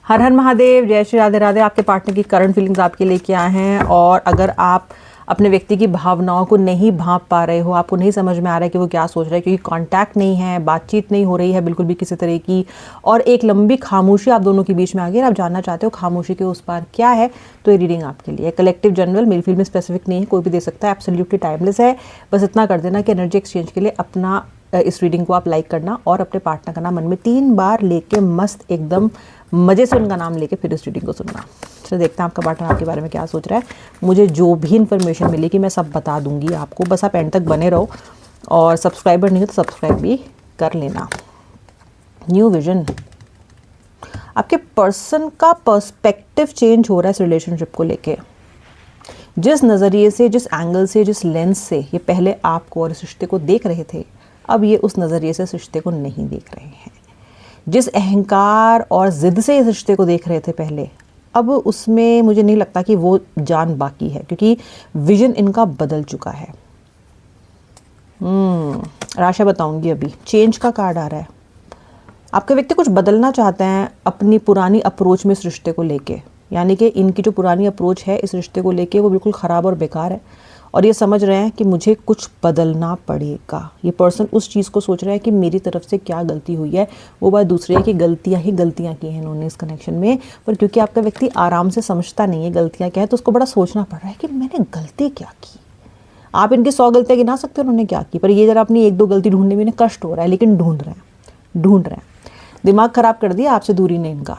हर हर महादेव, जय श्री राधे राधे। आपके पार्टनर की करंट फीलिंग्स आपके लेके आए हैं। और अगर आप अपने व्यक्ति की भावनाओं को नहीं भांप पा रहे हो, आपको नहीं समझ में आ रहा है कि वो क्या सोच रहा है, क्योंकि कांटेक्ट नहीं है, बातचीत नहीं हो रही है बिल्कुल भी किसी तरह की, और एक लंबी खामोशी आप दोनों के बीच में आ गई, आप जानना चाहते हो खामोशी के उस पार क्या है, तो ये रीडिंग आपके लिए। कलेक्टिव जनरल, मेरी फील्ड में स्पेसिफिक नहीं है, कोई भी दे सकता है, एब्सोल्युटली टाइमलेस है। बस इतना कर देना कि एनर्जी एक्सचेंज के लिए अपना इस रीडिंग को आप लाइक करना और अपने पार्टनर का नाम मन में 3 बार लेके मस्त एकदम मज़े से उनका नाम लेके फिर इस रीडिंग को सुनना। चलो देखते हैं आपका पार्टनर आपके बारे में क्या सोच रहा है। मुझे जो भी इन्फॉर्मेशन मिलेगी मैं सब बता दूंगी आपको, बस आप एंड तक बने रहो। और सब्सक्राइबर नहीं हो तो सब्सक्राइब भी कर लेना। न्यू विजन, आपके पर्सन का पर्सपेक्टिव चेंज हो रहा है इस रिलेशनशिप को लेके। जिस नज़रिए से, जिस एंगल से, जिस लेंस से ये पहले आपको और इस रिश्ते को देख रहे थे, अब ये उस नज़रिए से इस रिश्ते को नहीं देख रहे हैं। जिस अहंकार और ज़िद से इस रिश्ते को देख रहे थे पहले, अब उसमें मुझे नहीं लगता कि वो जान बाकी है, क्योंकि विजन इनका बदल चुका है। राशि बताऊंगी अभी। चेंज का कार्ड आ रहा है। आपके व्यक्ति कुछ बदलना चाहते हैं अपनी पुरानी अप्रोच में इस रिश्ते को लेके, यानी कि इनकी जो पुरानी अप्रोच है इस रिश्ते को लेके वो बिल्कुल ख़राब और बेकार है, और ये समझ रहे हैं कि मुझे कुछ बदलना पड़ेगा। ये पर्सन उस चीज़ को सोच रहा है कि मेरी तरफ से क्या गलती हुई है। वो बात दूसरी है कि गलतियाँ ही गलतियाँ की हैं इन्होंने इस कनेक्शन में, पर क्योंकि आपका व्यक्ति आराम से समझता नहीं है गलतियाँ क्या है, तो उसको बड़ा सोचना पड़ रहा है कि मैंने गलती क्या की। आप इनकी 100 गलतियाँ गिना सकते हो उन्होंने क्या की, पर ये जरा अपनी 1-2 गलती ढूंढने में इन्हें कष्ट हो रहा है, लेकिन ढूंढ रहे हैं। दिमाग ख़राब कर दिया आपसे दूरी ने इनका।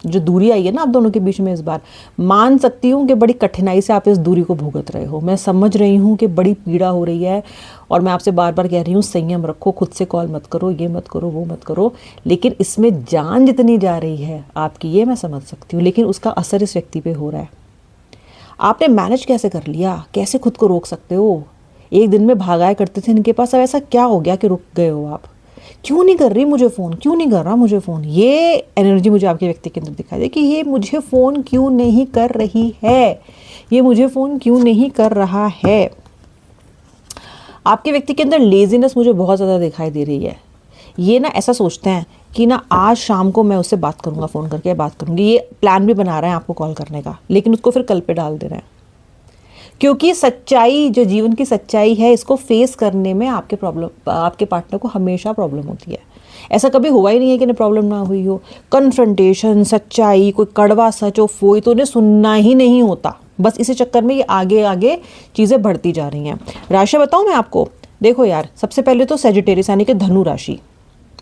जो दूरी आई है ना आप दोनों के बीच में इस बार, मान सकती हूँ कि बड़ी कठिनाई से आप इस दूरी को भुगत रहे हो। मैं समझ रही हूँ कि बड़ी पीड़ा हो रही है, और मैं आपसे बार बार कह रही हूँ संयम रखो, खुद से कॉल मत करो, ये मत करो, वो मत करो। लेकिन इसमें जान जितनी जा रही है आपकी, ये मैं समझ सकती हूँ, लेकिन उसका असर इस व्यक्ति पे हो रहा है। आपने मैनेज कैसे कर लिया, कैसे खुद को रोक सकते हो? एक दिन में भागाया करते थे इनके पास, अब ऐसा क्या हो गया कि रुक गए हो आप? क्यों नहीं कर रही मुझे फ़ोन, क्यों नहीं कर रहा मुझे फ़ोन? ये एनर्जी मुझे आपके व्यक्ति के अंदर दिखाई दे कि ये मुझे फ़ोन क्यों नहीं कर रही है, ये मुझे फ़ोन क्यों नहीं कर रहा है। आपके व्यक्ति के अंदर लेजीनेस मुझे बहुत ज़्यादा दिखाई दे रही है। ये ना ऐसा सोचते हैं कि ना आज शाम को मैं उससे बात करूँगा, फ़ोन करके बात करूँगी। ये प्लान भी बना रहे हैं आपको कॉल करने का, लेकिन उसको फिर कल पे डाल दे रहे हैं, क्योंकि सच्चाई, जो जीवन की सच्चाई है, इसको फेस करने में आपके पार्टनर को हमेशा प्रॉब्लम होती है। ऐसा कभी हुआ ही नहीं है कि इन्हें प्रॉब्लम ना हुई हो। कन्फ्रंटेशन, सच्चाई, कोई कड़वा सच हो फोई तो उन्हें सुनना ही नहीं होता। बस इसी चक्कर में ये आगे आगे चीज़ें बढ़ती जा रही हैं। राशि बताऊँ मैं आपको? देखो यार, सबसे पहले तो सेजिटेरियस यानी कि धनु राशि,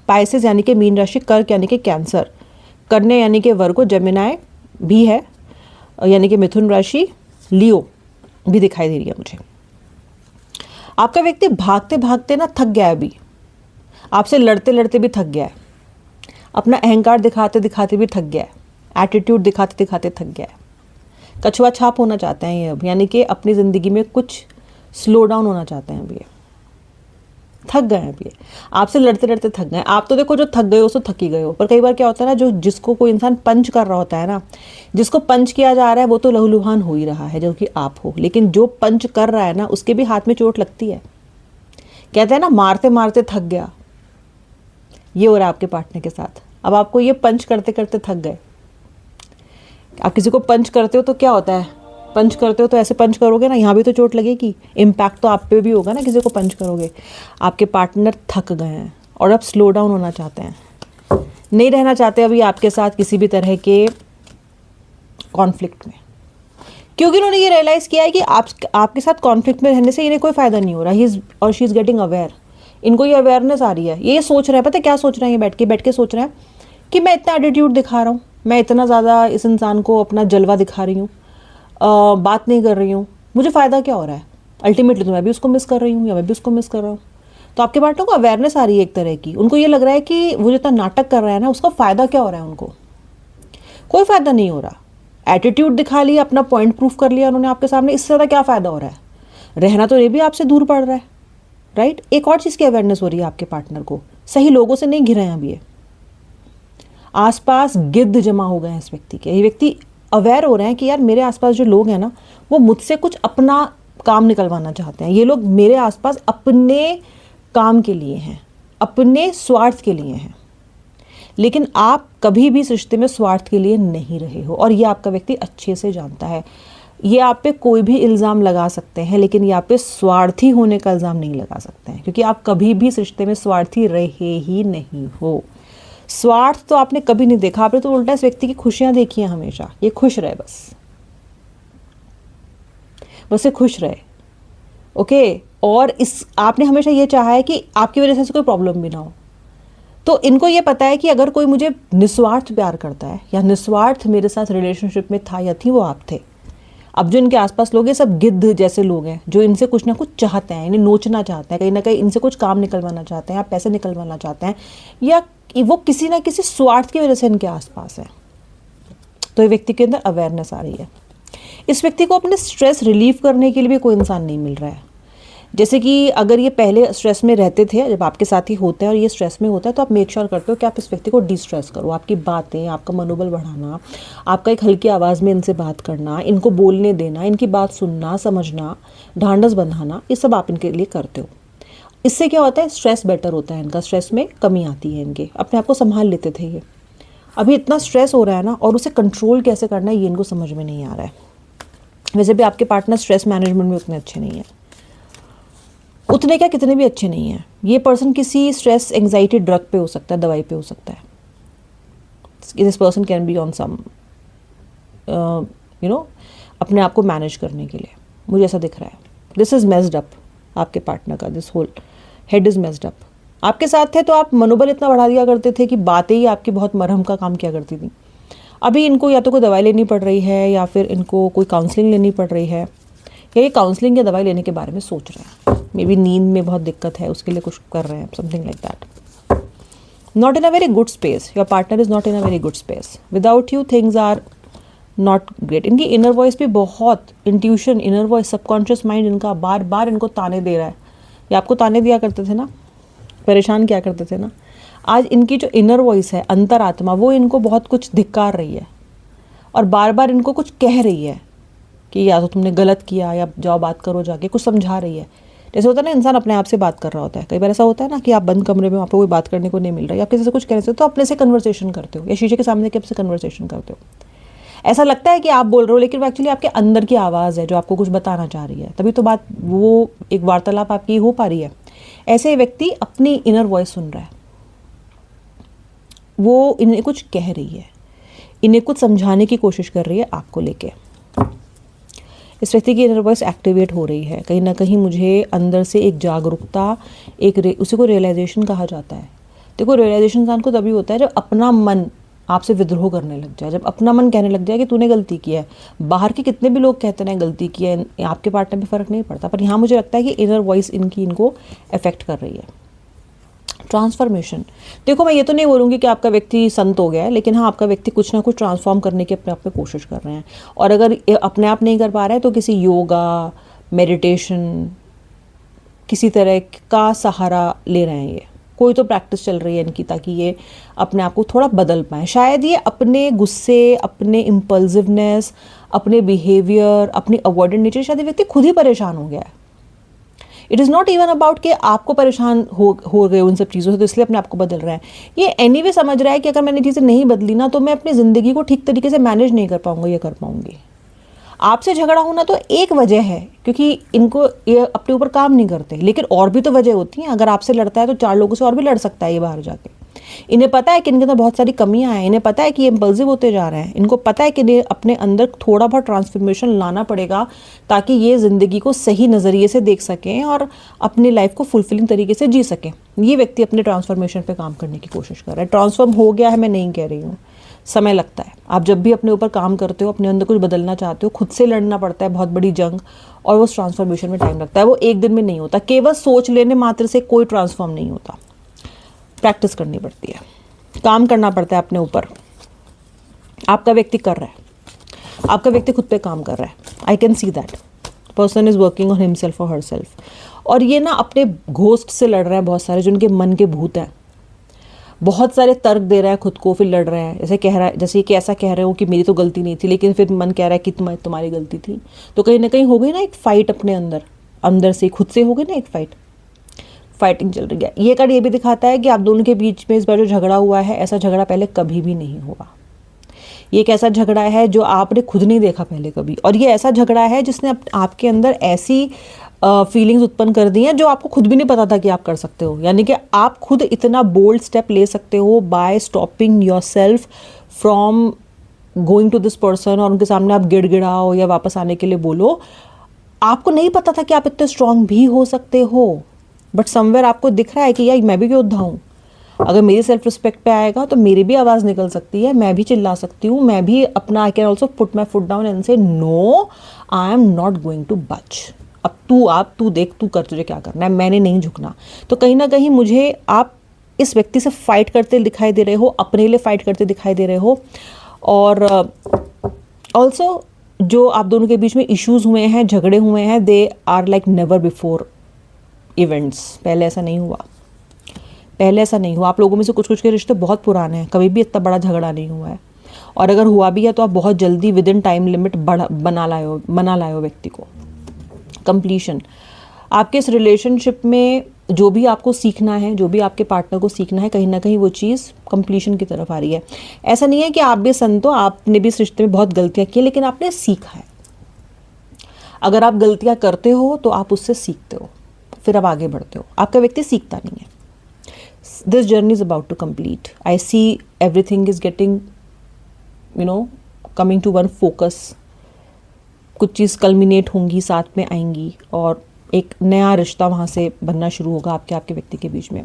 पाइसेस यानी कि मीन राशि, कर्क यानी कि कैंसर, कन्या यानी कि वर्गो, जेमिनाई भी है यानी कि मिथुन राशि, लियो भी दिखाई दे रही है मुझे। आपका व्यक्ति भागते भागते ना थक गया है अभी, आपसे लड़ते लड़ते भी थक गया है, अपना अहंकार दिखाते दिखाते भी थक गया है, एटीट्यूड दिखाते दिखाते थक गया है। कछुआ छाप होना चाहते हैं ये अब, यानी कि अपनी ज़िंदगी में कुछ स्लो डाउन होना चाहते हैं अभी। ये थक गए हैं अभी, आपसे लड़ते लड़ते थक गए। आप तो देखो जो थक गए हो सो थक ही गए हो, पर कई बार क्या होता है ना, जो जिसको कोई इंसान पंच कर रहा होता है ना, जिसको पंच किया जा रहा है वो तो लहूलुहान हो ही रहा है, जो कि आप हो, लेकिन जो पंच कर रहा है ना उसके भी हाथ में चोट लगती है। कहते हैं ना, मारते मारते थक गया। ये हो रहा है आपके पार्टनर के साथ। अब आपको ये पंच करते करते थक गए। आप किसी को पंच करते हो तो क्या होता है, पंच करते हो तो ऐसे पंच करोगे ना, यहाँ भी तो चोट लगेगी, इम्पैक्ट तो आप पे भी होगा ना किसी को पंच करोगे। आपके पार्टनर थक गए हैं और अब स्लो डाउन होना चाहते हैं, नहीं रहना चाहते अभी आपके साथ किसी भी तरह के कॉन्फ्लिक्ट में, क्योंकि उन्होंने ये रियलाइज़ किया है कि आपके साथ कॉन्फ्लिक्ट में रहने से इन्हें कोई फ़ायदा नहीं हो रहा। ही इज़ और शी इज़ गेटिंग अवेयर। इनको ये अवेयरनेस आ रही है, ये सोच रहे हैं, पता है क्या सोच रहे हैं, ये बैठ के सोच रहे हैं कि मैं इतना एटीट्यूड दिखा रहा हूँ, मैं इतना ज़्यादा इस इंसान को अपना जलवा दिखा रही हूँ, बात नहीं कर रही हूँ, मुझे फ़ायदा क्या हो रहा है? अल्टीमेटली तो मैं भी उसको मिस कर रही हूँ या मैं भी उसको मिस कर रहा हूँ। तो आपके पार्टनर को अवेयरनेस आ रही है एक तरह की। उनको ये लग रहा है कि वो जितना नाटक कर रहा है ना, उसका फ़ायदा क्या हो रहा है? उनको कोई फ़ायदा नहीं हो रहा। एटीट्यूड दिखा लिया, अपना पॉइंट प्रूफ कर लिया उन्होंने आपके सामने, इससे ज़्यादा क्या फ़ायदा हो रहा है? रहना तो ये भी आपसे दूर पड़ रहा है, राइट? एक और चीज़ की अवेयरनेस हो रही है आपके पार्टनर को, सही लोगों से नहीं घिरे हैं अभी ये। आसपास गिद्ध जमा हो गए हैं इस व्यक्ति के। ये व्यक्ति अवेयर हो रहे हैं कि यार मेरे आसपास जो लोग हैं ना, वो मुझसे कुछ अपना काम निकलवाना चाहते हैं। ये लोग मेरे आसपास अपने काम के लिए हैं, अपने स्वार्थ के लिए हैं। लेकिन आप कभी भी इस रिश्ते में स्वार्थ के लिए नहीं रहे हो, और ये आपका व्यक्ति अच्छे से जानता है। ये आप पे कोई भी इल्ज़ाम लगा सकते हैं, लेकिन ये आप पे स्वार्थी होने का इल्ज़ाम नहीं लगा सकते हैं, क्योंकि आप कभी भी इस रिश्ते में स्वार्थी रहे ही नहीं हो। स्वार्थ तो आपने कभी नहीं देखा, आपने तो उल्टा इस व्यक्ति की खुशियां देखी हैं हमेशा। ये खुश रहे, बस ये खुश रहे, ओके। और इस आपने हमेशा ये चाहा है कि आपकी वजह से कोई प्रॉब्लम भी ना हो। तो इनको ये पता है कि अगर कोई मुझे निस्वार्थ प्यार करता है या निस्वार्थ मेरे साथ रिलेशनशिप में था या थी, वो आप थे। अब जो इनके आसपास लोग हैं सब गिद्ध जैसे लोग हैं, जो इनसे कुछ ना कुछ चाहते हैं, इन्हें नोचना चाहते हैं, कहीं ना कहीं इनसे कुछ काम निकलवाना चाहते हैं या पैसे निकलवाना चाहते हैं, या वो किसी ना किसी स्वार्थ की वजह से इनके आसपास है। तो ये व्यक्ति के अंदर अवेयरनेस आ रही है। इस व्यक्ति को अपने स्ट्रेस रिलीव करने के लिए भी कोई इंसान नहीं मिल रहा है। जैसे कि अगर ये पहले स्ट्रेस में रहते थे, जब आपके साथ ही होते हैं और ये स्ट्रेस में होता है, तो आप मेक श्योर करते हो कि आप इस व्यक्ति को डिस्ट्रेस करो। आपकी बातें, आपका मनोबल बढ़ाना, आपका एक हल्की आवाज़ में इनसे बात करना, इनको बोलने देना, इनकी बात सुनना, समझना, ढांढस बंधाना, ये सब आप इनके लिए करते हो। इससे क्या होता है, स्ट्रेस बेटर होता है इनका, स्ट्रेस में कमी आती है इनके, अपने आप को संभाल लेते थे ये। अभी इतना स्ट्रेस हो रहा है ना, और उसे कंट्रोल कैसे करना है ये इनको समझ में नहीं आ रहा है। वैसे भी आपके पार्टनर स्ट्रेस मैनेजमेंट में उतने अच्छे नहीं है, उतने क्या कितने भी अच्छे नहीं हैं। ये पर्सन किसी स्ट्रेस एंग्जाइटी ड्रग पे हो सकता है, दवाई पे हो सकता है। This person can be on some अपने आप को मैनेज करने के लिए, मुझे ऐसा दिख रहा है। दिस इज़ मेस्ड अप, आपके पार्टनर का this whole head is messed up. आपके साथ थे तो आप मनोबल इतना बढ़ा दिया करते थे कि बातें ही आपकी बहुत मरहम का काम किया करती थी। अभी इनको या तो कोई दवाई लेनी पड़ रही है, या फिर इनको कोई काउंसलिंग लेनी पड़ रही है, या ये काउंसलिंग या दवाई लेने के बारे में सोच रहे हैं। मे बी नींद में बहुत दिक्कत है, उसके लिए कुछ कर रहे हैं, something like that. Not in a very good space, your partner is not in a very good space. Without you things are not great. इनकी इनर वॉइस भी बहुत, intuition, inner voice, subconscious mind इनका बार बार इनको ताने दे रहा है। ये आपको ताने दिया करते थे ना, परेशान किया करते थे ना, आज इनकी जो इनर वॉइस है, अंतरात्मा, वो इनको बहुत कुछ धिक्कार रही है और बार बार इनको कुछ कह रही है कि या तो तुमने गलत किया, या जाओ बात करो जाके, कुछ समझा रही है। जैसे होता है ना, इंसान अपने आप से बात कर रहा होता है। कई बार ऐसा होता है ना कि आप बंद कमरे में, आपको कोई बात करने को नहीं मिल रहा है, या किसी से कुछ कहने से, तो अपने से कन्वर्सेशन करते हो, या शीशे के सामने के आपसे कन्वर्सेशन करते हो। ऐसा लगता है कि आप बोल रहे हो, लेकिन वो एक्चुअली आपके अंदर की आवाज़ है जो आपको कुछ बताना चाह रही है। तभी तो बात, वो एक वार्तालाप आपकी हो पा रही है। ऐसे व्यक्ति अपनी इनर वॉइस सुन रहा है, वो इन्हें कुछ कह रही है, इन्हें कुछ समझाने की कोशिश कर रही है आपको लेके। इस व्यक्ति की इनर वॉइस एक्टिवेट हो रही है कहीं ना कहीं। मुझे अंदर से एक जागरूकता, उसी को रियलाइजेशन कहा जाता है। देखो, रियलाइजेशन इंसान को तभी होता है जब अपना मन आपसे विद्रोह करने लग जाए, जब अपना मन कहने लग जाए कि तूने गलती की है। बाहर के कितने भी लोग कहते हैं गलती की है, आपके पार्टनर में फ़र्क नहीं पड़ता, पर यहाँ मुझे लगता है कि इनर वॉइस इनको अफेक्ट कर रही है। ट्रांसफॉर्मेशन, देखो मैं ये तो नहीं बोलूँगी कि आपका व्यक्ति संत हो गया है, लेकिन हाँ, आपका व्यक्ति कुछ ना कुछ ट्रांसफॉर्म करने की अपने आप में कोशिश कर रहे हैं। और अगर अपने आप नहीं कर पा रहा है तो किसी योगा, मेडिटेशन, किसी तरह का सहारा ले रहे हैं। ये कोई तो प्रैक्टिस चल रही है इनकी, ताकि ये अपने आप को थोड़ा बदल पाएँ। शायद ये अपने गुस्से, अपने इम्पल्सिवनेस, अपने बिहेवियर, अपनी अवॉइडेंट नेचर, शायद ये व्यक्ति खुद ही परेशान हो गया है। It is not even about कि आपको परेशान हो गए उन सब चीज़ों से, तो इसलिए अपने आप को बदल रहा है। ये एनीवे समझ रहा है कि अगर मैंने चीज़ें नहीं बदली ना, तो मैं अपनी ज़िंदगी को ठीक तरीके से मैनेज नहीं कर पाऊंगा, ये कर पाऊंगी। आपसे झगड़ा होना तो एक वजह है, क्योंकि इनको ये अपने ऊपर काम नहीं करते, लेकिन और भी तो वजह होती हैं। अगर आपसे लड़ता है तो 4 लोगों से और भी लड़ सकता है ये बाहर जाके। इन्हें पता है कि इनके अंदर बहुत सारी कमियां हैं, इन्हें पता है कि ये इम्पल्सिव होते जा रहे हैं, इनको पता है कि इन्हें अपने अंदर थोड़ा बहुत ट्रांसफॉर्मेशन लाना पड़ेगा, ताकि ये ज़िंदगी को सही नज़रिए से देख सकें और अपनी लाइफ को फुलफिलिंग तरीके से जी सकें। ये व्यक्ति अपने ट्रांसफॉर्मेशन पे काम करने की कोशिश कर रहा है। ट्रांसफॉर्म हो गया है, मैं नहीं कह रही हूँ, समय लगता है। आप जब भी अपने ऊपर काम करते हो, अपने अंदर कुछ बदलना चाहते हो, खुद से लड़ना पड़ता है बहुत बड़ी जंग, और वो ट्रांसफॉर्मेशन में टाइम लगता है। वो एक दिन में नहीं होता। केवल सोच लेने मात्र से कोई ट्रांसफॉर्म नहीं होता, प्रैक्टिस करनी पड़ती है, काम करना पड़ता है अपने ऊपर। आपका व्यक्ति कर रहा है, आपका व्यक्ति खुद पे काम कर रहा है। I can see that person is working on himself और हर सेल्फ। और ये ना अपने घोस्ट से लड़ रहा है, बहुत सारे जो उनके मन के भूत हैं। बहुत सारे तर्क दे रहा है खुद को, फिर लड़ रहा है। जैसे कह रहा है, जैसे कि ऐसा कह रहे हो कि मेरी तो गलती नहीं थी, लेकिन फिर मन कह रहा है कि तुम्हारी गलती थी। तो कहीं ना कहीं हो गई ना एक फाइट अपने अंदर, अंदर से खुद से हो गई ना एक फाइट। फाइटिंग चल रही है। ये कार्ड ये भी दिखाता है कि आप दोनों के बीच में इस बार जो झगड़ा हुआ है, ऐसा झगड़ा पहले कभी भी नहीं हुआ। ये एक ऐसा झगड़ा है जो आपने खुद नहीं देखा पहले कभी, और ये ऐसा झगड़ा है जिसने आपके अंदर ऐसी फीलिंग्स उत्पन्न कर दी हैं जो आपको खुद भी नहीं पता था कि आप कर सकते हो। यानी कि आप खुद इतना बोल्ड स्टेप ले सकते हो by stopping yourself from going to this person, और उनके सामने आप गिड़गिड़ाओ या वापस आने के लिए बोलो। आपको नहीं पता था कि आप इतने स्ट्रांग भी हो सकते हो, बट समवेयर आपको दिख रहा है कि यार मैं भी योद्धा हूँ। अगर मेरी सेल्फ रिस्पेक्ट पे आएगा तो मेरी भी आवाज़ निकल सकती है, मैं भी चिल्ला सकती हूँ, मैं भी अपना I can also put my foot down and say no, I am not going to budge. अब तू देख, तू कर, तुझे क्या करना है, मैंने नहीं झुकना। तो कहीं ना कहीं मुझे आप इस व्यक्ति से फाइट करते दिखाई दे रहे हो, अपने लिए फाइट करते दिखाई दे रहे हो। और ऑल्सो जो आप दोनों के बीच में इश्यूज हुए हैं, झगड़े हुए हैं, they are like never before events. पहले ऐसा नहीं हुआ, पहले ऐसा नहीं हुआ। आप लोगों में से कुछ कुछ के रिश्ते बहुत पुराने हैं, कभी भी इतना बड़ा झगड़ा नहीं हुआ है, और अगर हुआ भी है तो आप बहुत जल्दी विद इन टाइम लिमिट बना लाए हो व्यक्ति को। कंप्लीशन, आपके इस रिलेशनशिप में जो भी आपको सीखना है, जो भी आपके पार्टनर को सीखना है, कहीं ना कहीं वो चीज़ कंप्लीशन की तरफ आ रही है। ऐसा नहीं है कि आप भी संत हो, आपने भी इस रिश्ते में बहुत गलतियां की, लेकिन आपने सीखा है। अगर आप गलतियां करते हो तो आप उससे सीखते हो, फिर आप आगे बढ़ते हो। आपका व्यक्ति सीखता नहीं है। This journey is about to complete. I see everything is getting coming to one focus. कुछ चीज़ कल्मिनेट होंगी, साथ में आएंगी, और एक नया रिश्ता वहाँ से बनना शुरू होगा आपके व्यक्ति के बीच में।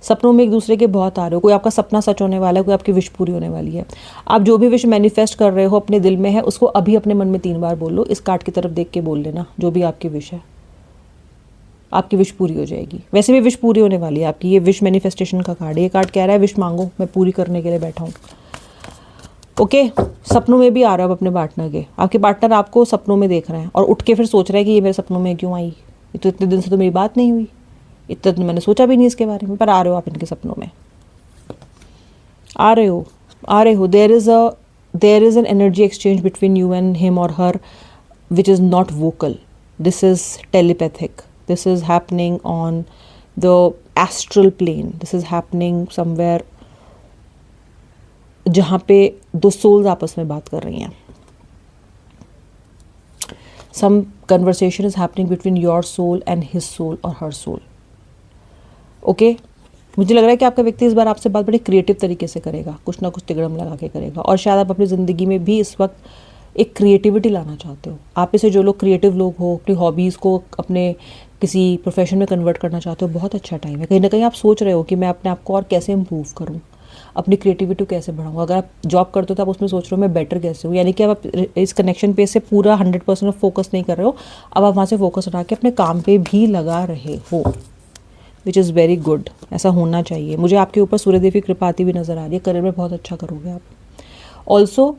सपनों में एक दूसरे के बहुत आ रहे हो, कोई आपका सपना सच होने वाला है, कोई आपकी विश पूरी होने वाली है। आप जो भी विश मैनिफेस्ट कर रहे हो अपने दिल में है, उसको अभी अपने मन में 3 बार बोल लो। इस कार्ड की तरफ देख के बोल लेना, जो भी आपकी विश है, आपकी विश पूरी हो जाएगी। वैसे भी विश पूरी होने वाली है आपकी। ये विश मैनिफेस्टेशन का कार्ड है। ये कार्ड कह रहा है विश मांगो, मैं पूरी करने के लिए बैठा हूँ। ओके, सपनों में भी आ रहा है अपने पार्टनर के। आपके पार्टनर आपको सपनों में देख रहे हैं और उठ के फिर सोच रहे हैं कि ये मेरे सपनों में क्यों आई, ये तो इतने दिन से तो मेरी बात नहीं हुई, इतना तो मैंने सोचा भी नहीं इसके बारे में, पर आ रहे हो आप इनके सपनों में, आ रहे हो। There is an energy exchange between you and him और her which is not vocal, this is telepathic, this is happening on the astral plane, this is happening somewhere जहाँ पे 2 सोल्स आपस में बात कर रही हैं। Some conversation is happening between your soul and his soul और हर सोल। ओके, मुझे लग रहा है कि आपका व्यक्ति इस बार आपसे बात बड़े क्रिएटिव तरीके से करेगा, कुछ ना कुछ तिगड़म लगा के करेगा, और शायद आप अपनी ज़िंदगी में भी इस वक्त एक क्रिएटिविटी लाना चाहते हो। आप में से जो लोग क्रिएटिव लोग हो, अपनी हॉबीज़ को अपने किसी प्रोफेशन में कन्वर्ट करना चाहते हो, बहुत अच्छा टाइम है। कहीं ना कहीं आप सोच रहे हो कि मैं अपने आप को और कैसे इम्प्रूव करूँ, अपनी क्रिएटिविटी कैसे बढ़ाऊँ। अगर आप जॉब करते हो तो आप उसमें सोच रहे हो मैं बेटर कैसे हूँ, यानी कि आप इस कनेक्शन पे से पूरा 100% फोकस नहीं कर रहे हो, अब आप वहाँ से फोकस उठा के अपने काम पे भी लगा रहे हो, विच इज़ वेरी गुड। ऐसा होना चाहिए। मुझे आपके ऊपर सूर्यदेव की कृपा आती भी नज़र आ रही है। करियर में बहुत अच्छा करोगे आप। Also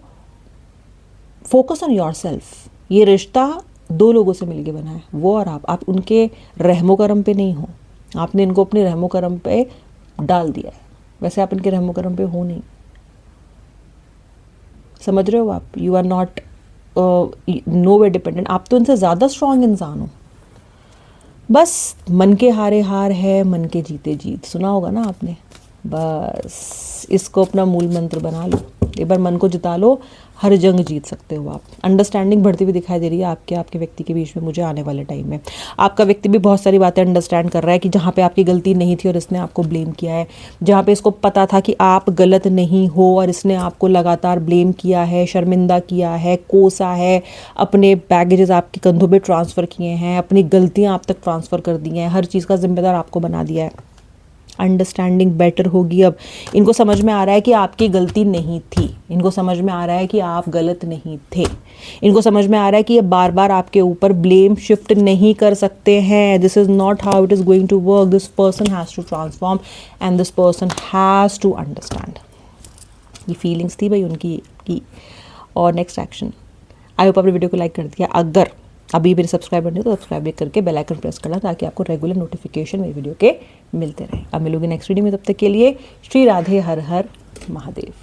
focus on your self. ये रिश्ता 2 लोगों से मिलके बना है, वो और आप उनके रहमो करम पे नहीं हो, आपने इनको अपने रहमो करम पे डाल दिया है। वैसे आप इनके रहमो करम पे हो नहीं, समझ रहे हो आप। You are not no way dependent. आप तो इनसे ज़्यादा स्ट्रांग इंसान हो। बस मन के हारे हार है, मन के जीते जीत, सुना होगा ना आपने। बस इसको अपना मूल मंत्र बना लो, एक बार मन को जिता लो, हर जंग जीत सकते हो आप। अंडरस्टैंडिंग बढ़ती हुई दिखाई दे रही है आपके व्यक्ति के बीच में मुझे आने वाले टाइम में। आपका व्यक्ति भी बहुत सारी बातें अंडरस्टैंड कर रहा है कि जहाँ पे आपकी गलती नहीं थी और इसने आपको ब्लेम किया है, जहाँ पे इसको पता था कि आप गलत नहीं हो और इसने आपको लगातार ब्लेम किया है, शर्मिंदा किया है, कोसा है, अपने बैगेजेस आपके कंधों पे ट्रांसफ़र किए हैं, अपनी गलतियाँ आप तक ट्रांसफ़र कर दी हैं, हर चीज़ का जिम्मेदार आपको बना दिया है। अंडरस्टैंडिंग बेटर होगी अब। इनको समझ में आ रहा है कि आपकी गलती नहीं थी, इनको समझ में आ रहा है कि आप गलत नहीं थे, इनको समझ में आ रहा है कि ये बार बार आपके ऊपर ब्लेम शिफ्ट नहीं कर सकते हैं। This is not how it is going to work. This person has to transform and this person has to understand. ये फीलिंग्स थी भाई उनकी की। और नेक्स्ट एक्शन, आई होप आपने वीडियो को लाइक कर दिया। अगर अभी मेरे सब्सक्राइबर नहीं तो सब्सक्राइब करके बेल आइकन प्रेस करना, ताकि आपको रेगुलर नोटिफिकेशन मेरी वीडियो के मिलते रहे। अब मिलूंगी नेक्स्ट वीडियो में, तब तक के लिए श्री राधे हर हर महादेव।